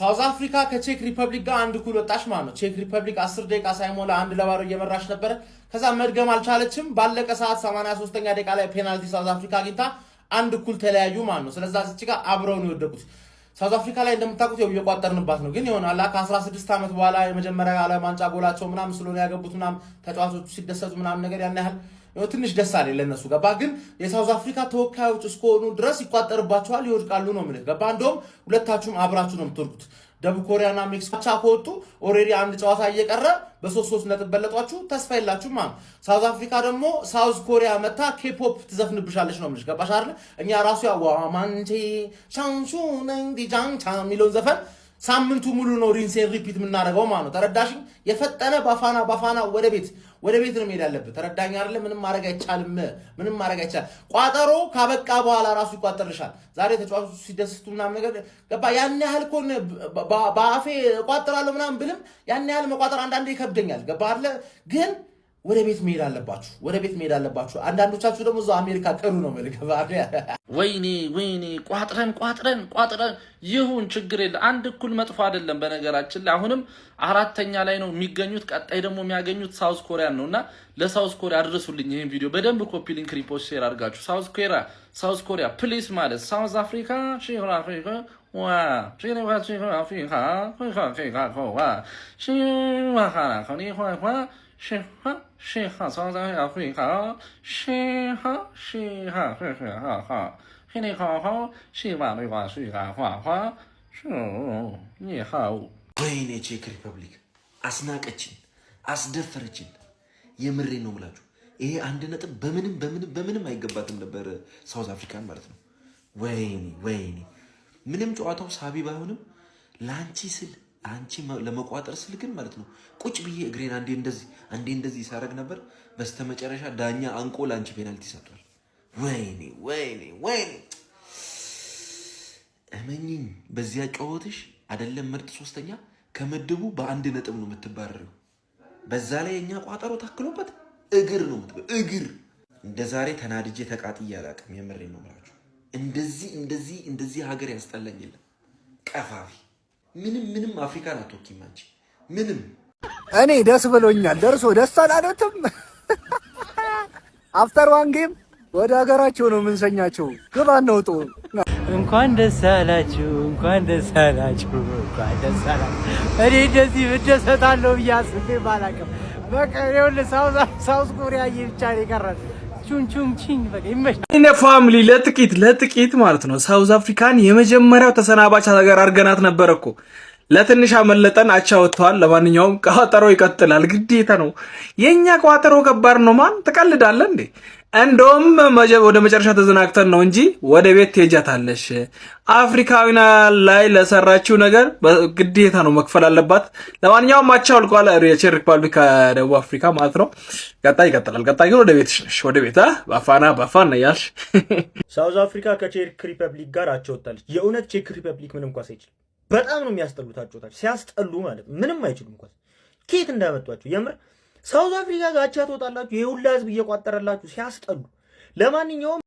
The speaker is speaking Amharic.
ሳውዝ አፍሪካ ከቼክ ሪፐብሊክ ጋር አንድ እኩል ወጣች ማለት ነው። ቼክ ሪፐብሊክ 10 ደቂቃ ሳይሞላ 1-0 እየመራች ነበር። ከዛ መድገም አልቻለችም። ባለቀ ሰዓት 83ኛ ደቂቃ ላይ ፔናልቲ ሳውዝ አፍሪካ አግኝታ አንድ እኩል ተለያዩ ማለት ነው። ስለዚህ እዚህ ጋር አብረው ነው የወደቁት። ሳውዝ አፍሪካ ላይ እንደምታውቁት ያው እየቋጠርንባት ነው። ግን ይሆናል ከ16 ዓመት በኋላ የመጀመሪያ ዓለም ዋንጫ ጎላቸው ምናምን ስለሆነ ያገቡት ምናምን ተጫዋቾቹ ሲደሰቱ ምናምን ነገር ያን ያህል ትንሽ ደስ አለ ለነሱ ገባ። ግን የሳውዝ አፍሪካ ተወካዮች እስከሆኑ ድረስ ይቋጠርባቸዋል፣ ይወድቃሉ ነው ማለት ገባ። እንደውም ሁለታችሁም አብራችሁ ነው የምትወርቁት። ደቡብ ኮሪያና ሜክሲኮ ብቻ ከወጡ ኦሬዲ አንድ ጨዋታ እየቀረ በ3-3 ነጥብ በለጧችሁ፣ ተስፋ የላችሁም ማለት። ሳውዝ አፍሪካ ደግሞ ሳውዝ ኮሪያ መታ ኬፖፕ ትዘፍንብሻለች ነው ማለት ገባሽ አይደል? እኛ ራሱ ያው ማንቺ ቻንቹ ነንዲ ጃንቻ የሚለውን ዘፈን ሳምንቱ ሙሉ ነው ሪንሴን ሪፒት የምናደርገው ማለት ነው። ተረዳሽኝ? የፈጠነ ባፋና ወደ ቤት ነው መሄድ ያለበት። ተረዳኝ አይደለ? ምንም ማድረግ አይቻልም። ቋጠሮ ካበቃ በኋላ ራሱ ይቋጠርሻል። ዛሬ ተጫዋቾቹ ሲደስቱ ምናምን ነገር ገባ። ያን ያህል ኮን በአፌ እቋጥራለሁ ምናምን ብልም ያን ያህል መቋጠር አንዳንዴ ይከብደኛል። ገባ አይደለ? ግን ወደ ቤት መሄድ አለባችሁ። አንዳንዶቻችሁ ደግሞ እዛው አሜሪካ ቀሩ ነው መልከባ። ወይኔ ቋጥረን ይሁን ችግር የለ። አንድ እኩል መጥፎ አይደለም። በነገራችን ላይ አሁንም አራተኛ ላይ ነው የሚገኙት። ቀጣይ ደግሞ የሚያገኙት ሳውዝ ኮሪያን ነውና ለሳውዝ ኮሪያ አድርሱልኝ ይሄን ቪዲዮ በደንብ ኮፒ ሊንክ ሪፖስት ሼር አድርጋችሁ ሳውዝ ኮሪያ ፕሊስ ማለት ሳውዝ አፍሪካ ወይኔ ቼክ ሪፐብሊክ አስናቀችን፣ አስደፈረችን። የምሬ ነው የምላችሁ። ይሄ አንድ ነጥብ በምንም አይገባትም ነበር ሳውዝ አፍሪካን ማለት ነው። ወይኔ ምንም ጨዋታው ሳቢ ባይሆንም ላንቺ ስል አንቺ ለመቋጠር ስል ግን ማለት ነው ቁጭ ብዬ እግሬን አንዴ እንደዚህ ሳረግ ነበር። በስተመጨረሻ ዳኛ አንቆ ላንቺ ፔናልቲ ሰጥቷል። ወይኔ እመኚኝ፣ በዚያ ጨዋታሽ አይደለም ምርጥ ሶስተኛ ከምድቡ በአንድ ነጥብ ነው የምትባረረው። በዛ ላይ የኛ ቋጠሮ ታክሎበት እግር ነው እግር። እንደ ዛሬ ተናድጄ ተቃጥዬ አላውቅም። የምሬ ነው የምላችሁ። እንደዚህ ሀገር ያስጠላኝ የለም። ቀፋፊ ምንም አፍሪካን አትወኪም አንቺ ምንም። እኔ ደስ ብሎኛል። ደርሶ ደስ አላለትም። አፍተር ዋን ጌም ወደ ሀገራቸው ነው የምንሰኛቸው። ግባ እንውጡ። እንኳን ደስ አላችሁ። እኔ እንደዚህ እደሰታለሁ ብዬ አስቤ ባላውቅም በቃ ይኸውልህ ሳውዝ ኮሪያ ብቻ ነው የቀረን። ቹንቹንቺን በቃ ይመሽ እነ ፋሚሊ ለጥቂት ማለት ነው ሳውዝ አፍሪካን የመጀመሪያው ተሰናባች ሀገር አድርገናት ነበር እኮ። ለትንሽ አመለጠን፣ አቻ ወጥተዋል። ለማንኛውም ቋጠሮ ይቀጥላል፣ ግዴታ ነው። የኛ ቋጠሮ ከባድ ነው። ማን ትቀልዳለህ እንዴ? እንደውም ወደ መጨረሻ ተዘናግተን ነው እንጂ ወደ ቤት ትሄጃታለሽ። አፍሪካዊና ላይ ለሰራችው ነገር ግዴታ ነው መክፈል አለባት። ለማንኛውም አቻ አልቋል። የቼክ ሪፐብሊክ ደቡብ አፍሪካ ማለት ነው። ቀጣይ ይቀጥላል። ቀጣይ ግን ወደ ቤትሽ ነሽ። ወደ ቤት ባፋና ያልሽ ሳውዝ አፍሪካ ከቼክ ሪፐብሊክ ጋር አቻ ወጣለች። የእውነት ቼክ ሪፐብሊክ ምንም ኳስ አይችልም። በጣም ነው የሚያስጠሉት። አጫውታች ሲያስጠሉ ማለት ምንም አይችሉም። ኳስ ከየት እንዳመጧቸው የምር ሳውዝ አፍሪካ ጋር አቻ ትወጣላችሁ። የሁላ ህዝብ እየቋጠረላችሁ ሲያስጠሉ። ለማንኛውም